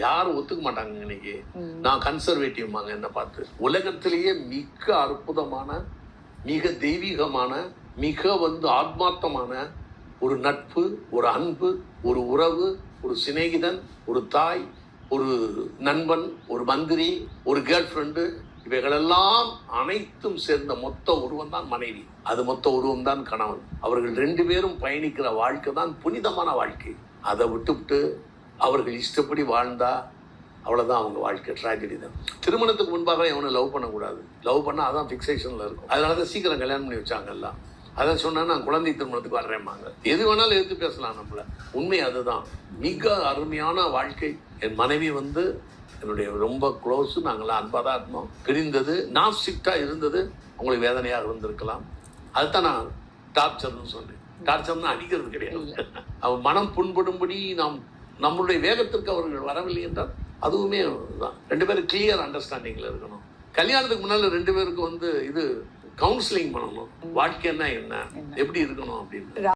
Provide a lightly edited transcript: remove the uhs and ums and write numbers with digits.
யாரும் ஒத்துக்க மாட்டாங்க இன்னைக்கு. நான் கன்சர்வேட்டிவ்மாங்க என்ன பார்த்து. உலகத்திலேயே மிக அற்புதமான, மிக தெய்வீகமான, மிக ஆத்மார்த்தமான ஒரு நட்பு, ஒரு அன்பு, ஒரு உறவு, ஒரு சிநேகிதன், ஒரு தாய், ஒரு நண்பன், ஒரு மந்திரி, ஒரு கேர்ள் ஃப்ரெண்டு, இவைகளெல்லாம் அனைத்தும் சேர்ந்த மொத்த உருவம் தான் மனைவி. அது மொத்த உருவம் தான் கணவன். அவர்கள் 2 பேரும் பயணிக்கிற வாழ்க்கை தான் புனிதமான வாழ்க்கை. அதை விட்டுவிட்டு அவர்கள் இஷ்டப்படி வாழ்ந்தா அவ்வளோதான் அவங்க வாழ்க்கை. ட்ராஜடி தான். திருமணத்துக்கு முன்பாக எவனை லவ் பண்ணக்கூடாது. லவ் பண்ணால் அதான் ஃபிக்ஸேஷனில் இருக்கும். அதனால தான் சீக்கிரம் கல்யாணம் பண்ணி வச்சாங்க எல்லாம். அதான் சொன்னா நான் குழந்தை திருமணத்துக்கு வர்றேம்மாங்க. எது வேணாலும் எடுத்து பேசலாம் நம்மள. உண்மை அதுதான். மிக அருமையான வாழ்க்கை. என் மனைவி என்னுடைய ரொம்ப க்ளோஸ். நாங்களாம் அன்பாக தான் இருந்தோம். பிரிந்தது நான் ஸ்ட்ரிக்டாக இருந்தது அவங்களுக்கு வேதனையாக இருந்திருக்கலாம். அதுதான் நான் டார்ச்சர்னு சொன்னேன். டார்ச்சர்னா அடிக்கிறது கிடையாது. அவன் மனம் புண்படும்படி நம்மளுடைய வேகத்திற்கு அவர்கள் வரவில்லை என்றால் அதுவுமே தான். 2 பேரும் கிளியர் அண்டர்ஸ்டாண்டிங்கில் இருக்கணும். கல்யாணத்துக்கு முன்னால் 2 பேருக்கு இது கவுன்சிலிங் பண்ணணும். வாழ்க்கைன்னா என்ன, எப்படி இருக்கணும் அப்படின்னு.